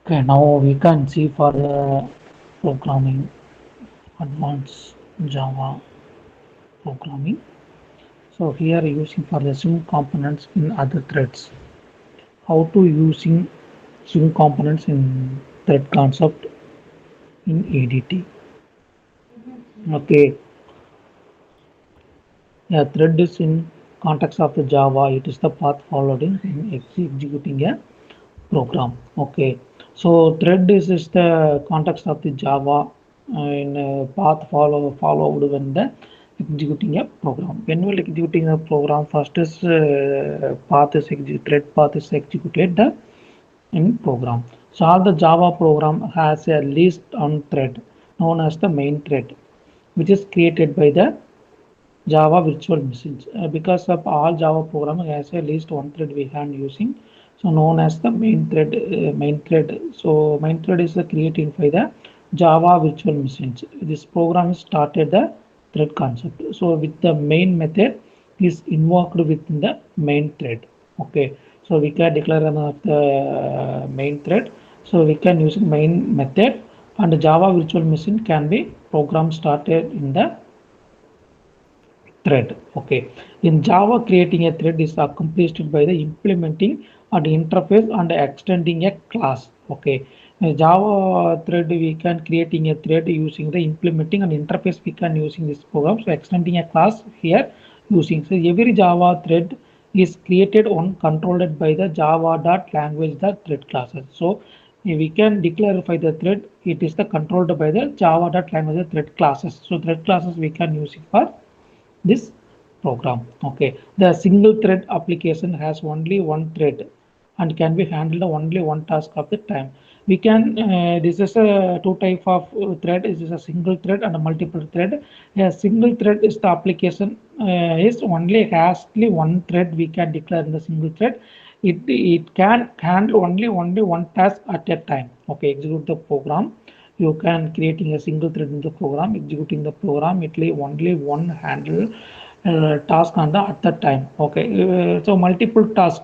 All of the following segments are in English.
Okay, now we can see for the programming, advanced Java programming. So here using for the swing components in other threads. How to using swing components in thread concept in ADT. Okay, a thread is in context of the Java. It is the path followed in executing a program. Okay, so thread is the context of the Java in path followed when the executing a program. When we are executing a program, first is path is thread path is executed in program. So all the Java program has a list on thread known as the main thread, which is created by the Java virtual machines. Because of all Java program has a least one thread we are using, so known as the main thread. Main thread. So main thread is created by the Java virtual machines. This program started the thread concept. So with the main method is invoked within the main thread. Okay. So we can declare another main thread. So we can use main method, and the Java virtual machine can be program started in the thread. Okay, in Java creating a thread is accomplished by the implementing and interface and extending a class. Okay, in Java thread we can creating a thread using the implementing and interface we can using this program. So extending a class here using, so every Java thread is created on controlled by the Java dot language dot thread classes. So we can declare the thread, it is the controlled by the Java dot language thread classes. So thread classes we can use it for this program. Okay, the single thread application has only one thread and can be handled only one task of the time. We can this is a two type of thread. This is a single thread and a multiple thread. A single thread is the application is only has only one thread we can declare in the single thread. It can handle only one task at a time. Okay, execute the program. You can creating a single thread in the program, executing the program, it will only one handle task on the at the time. Okay, so multiple task,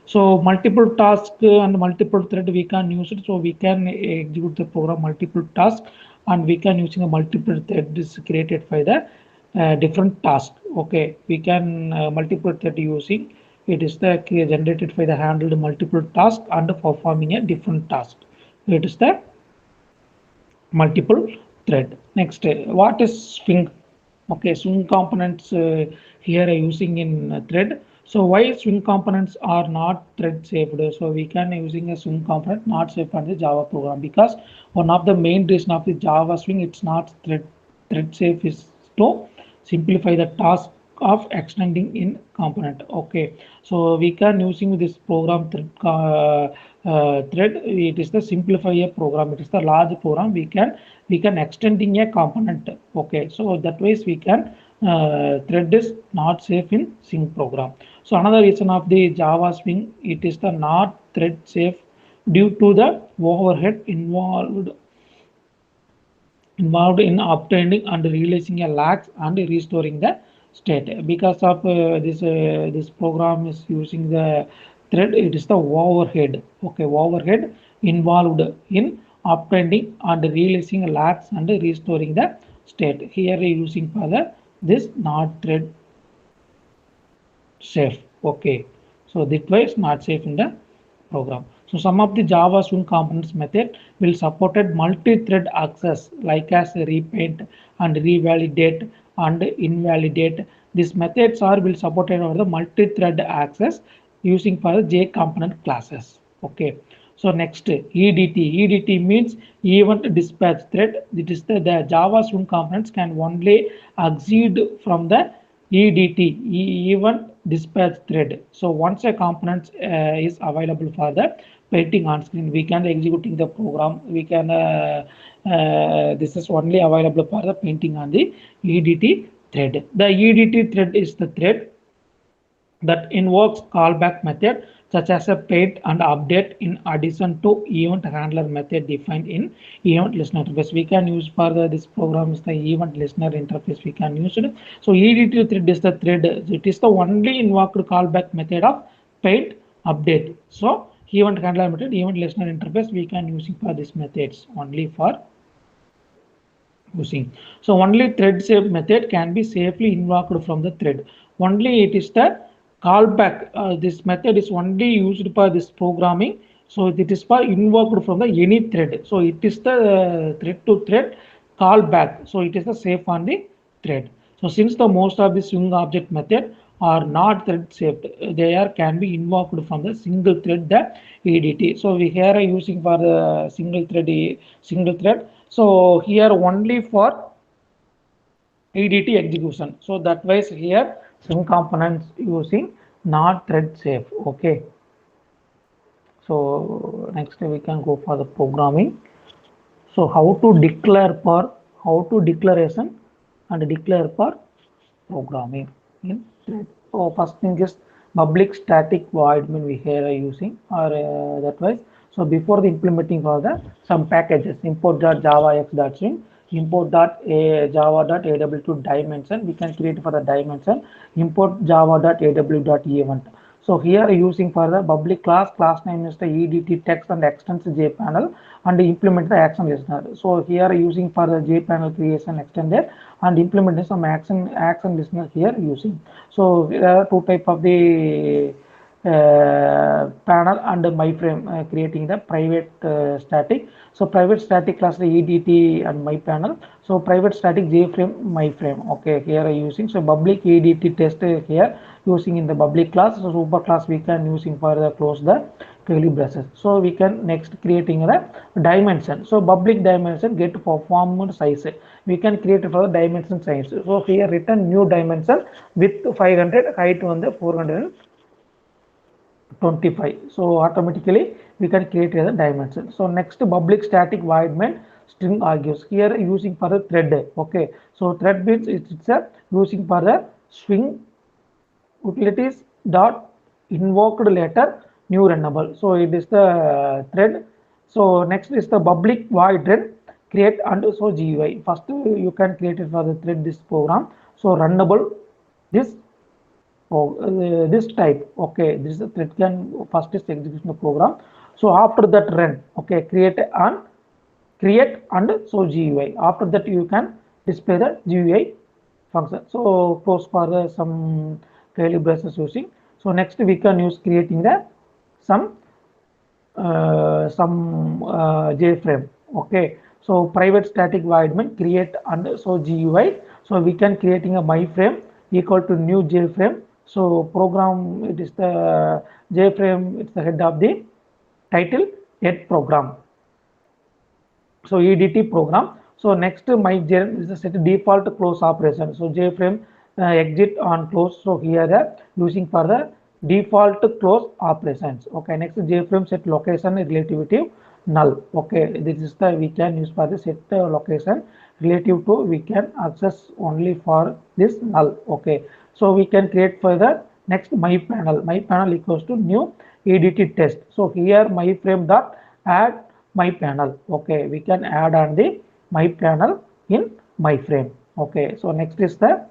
so multiple task and multiple thread we can use it. So we can execute the program multiple task, and we can using a multiple thread is created by the different task. Okay, we can multiple thread using, it is the generated by the handled multiple task and performing a different task. It is the multiple thread. Next, what is swing? Okay, swing components here are using in thread. So why swing components are not thread safe? So we can using a swing component not safe for the Java program, because one of the main reason of the Java swing it's not thread safe is to simplify the task of extending in component. Okay, so we can using this program thread, it is the simplify a program, it is the large program we can extending a component. Okay, so that ways we can thread is not safe in swing program. So another reason of the Java swing, it is the not thread safe due to the overhead involved in obtaining and releasing a lags and restoring the state. Because of this program is using the thread, it is the overhead. Okay, overhead involved in obtaining and releasing lags and restoring the state. Here using for the this not thread safe. Okay, so that way it's not safe in the program. So some of the Java swing components method will supported multi-thread access, like as repaint and revalidate and invalidate. These methods are will supported over the multi-thread access using for the J component classes. Okay, so next EDT means event dispatch thread. It is the Java swing components can only exceed from the EDT event dispatch thread. So once a component is available for the painting on screen, we can executing the program, we can this is only available for the painting on the EDT thread. The EDT thread is the thread that invokes callback method such as a paint and update in addition to event handler method defined in event listener interface. We can use for this program is the event listener interface we can use it. So EDT thread is the thread, it is the only invoked callback method of paint update. So event handler method, event listener interface, we can using for these methods only for using. So only thread save method can be safely invoked from the thread. Only it is the callback. This method is only used for this programming. So it is for invoked from the any thread. So it is the thread to thread callback. So it is the safe on the thread. So since the most of the swing object method are not thread saved, they are can be invoked from the single thread the EDT. So we here are using for the single thread. So here only for EDT execution. So that way here swing components using not thread safe. Okay. So next we can go for the programming. So how to declaration and declare for programming in thread. So first thing is public static void mean we here are using or that way. So before the implementing for the some packages import.javax.string, import.java.aw2 dimension, we can create for the dimension, import java.aw.event. So here using for the public class name is the EDT text and extends JPanel and implement the action listener. So here using for the JPanel creation extended and implementing some action listener here using. So there are two type of the panel and myFrame creating the private static. So private static class the EDT and myPanel. So private static JFrame myFrame. Okay, here I using so public EDT test here using in the public class. So super class we can using for the close the curly braces. So we can next creating the dimension. So public dimension get performed size. We can create for the dimension size. So here written new dimension with 500 height on the 425. So automatically we can create a dimension. So next public static void main string argues here using for the thread. Okay, so thread bits it's a using for the string utilities dot invoked later new runnable. So it is the thread. So next is the public void thread create and so GUI. First you can create it for the thread this program. So runnable this this type. Okay, this is the thread can first is execution of program. So after that run, okay, create and so GUI. After that you can display the GUI function. So close for the some curly braces using. So next we can use creating the some JFrame. Okay, so private static void main create and so GUI. So we can creating a myFrame equal to new JFrame. So program it is the JFrame, it's the head of the title yet program. So EDT program. So next my is the set default close operation. So JFrame exit on close. So here the using for the default close operations. Okay, next JFrame set location relativity null. Okay, this is the we can use for the set location relative to we can access only for this null. Okay, so we can create for the next myPanel equals to new EDT test. So here myFrame dot add myPanel. Okay, we can add on the myPanel in myFrame. Okay, so next is the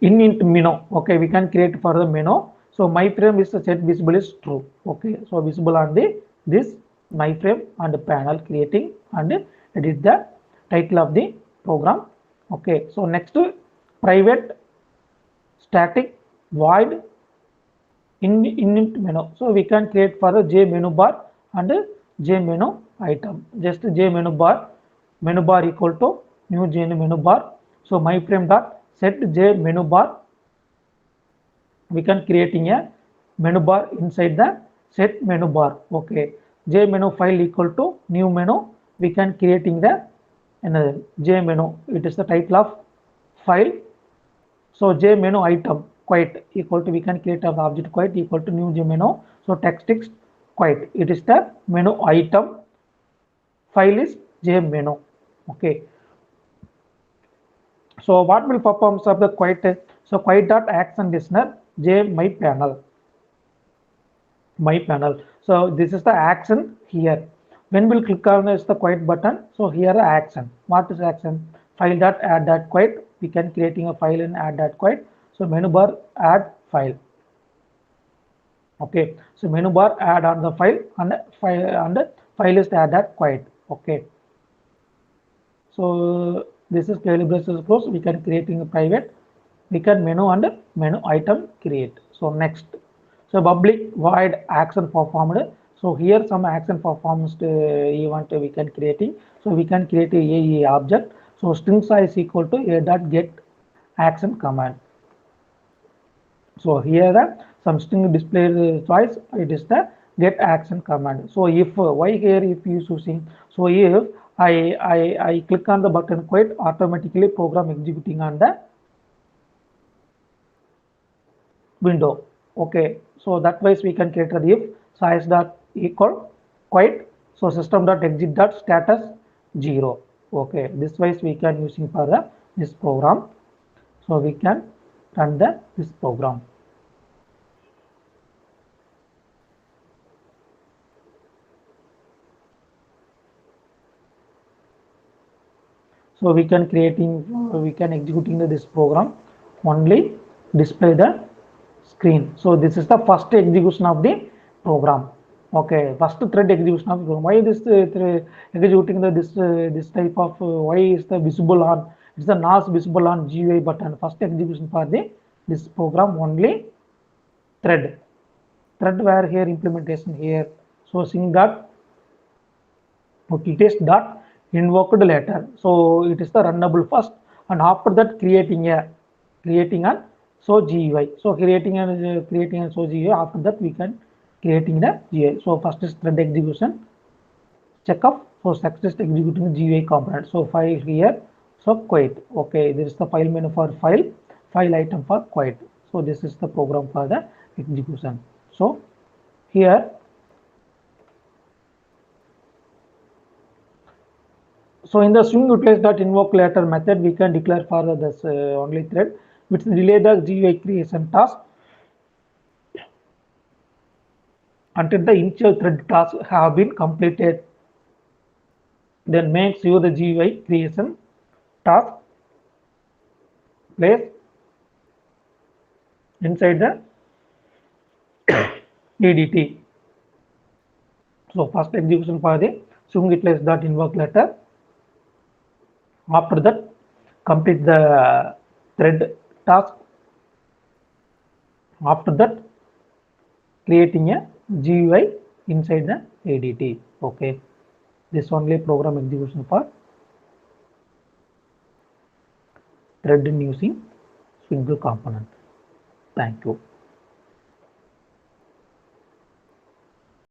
init menu. Okay, we can create for the menu. So myFrame is set visible is true. Okay, so visible on the this myFrame and the panel creating and edit the title of the program. Okay, so next private static void init menu. So we can create for the J menu bar and J menu item. Just J menu bar equal to new J menu bar. So myFrame dot set J menu bar. We can creating a menu bar inside the set menu bar. Okay, J menu file equal to new menu. We can creating the another J menu. It is the title of file. So J menu item quite equal to we can create an object quite equal to new J menu. So text quite it is the menu item. File is J menu. Okay. So what will performs of the quite? So quite dot action listener J myPanel. So this is the action here. When we'll click on this the quite button. So here the action. What is action? File dot add dot quite. We can creating a file and add that quite. So menu bar add file. Okay, so menu bar add on the file and file is added quiet. Okay, so this is calibration close. We can create in a private. We can menu and menu item create. So next, so public void action performed. So here some action performed event we can creating. So we can create a object. So string size equal to a dot get action command. So here the some string display choice, it is the get action command. So if why here if you using, so if I click on the button quite automatically program executing on the window. Okay, so that way we can create the if size dot equal quite, so system dot exit dot status 0. Okay, this way we can using for the this program. So we can run the this program. So we can executing this program only display the screen. So this is the first execution of the program. Okay, first thread execution of the program. Why this executing this type of why is the visible on, it's the not visible on GUI button. First execution for the this program only thread where here implementation here. So sync dot okay, it is dot invoked later. So it is the runnable first, and after that creating a so GUI. So creating a so GUI. After that we can creating the GUI. So first is thread execution checkup. So success executing GUI component. So file here. So quite okay. This is the file menu for file item for quite. So this is the program for the execution. So here. So in the string utilize dot invoke later method, we can declare for this only thread which delay the GUI creation task until the initial thread task have been completed. Then make sure the GUI creation task place inside the ADT. So first execution for the string utilize dot invoke later. After that, complete the thread task. After that, creating a GUI inside the ADT. Okay, this only program execution for thread using single component. Thank you.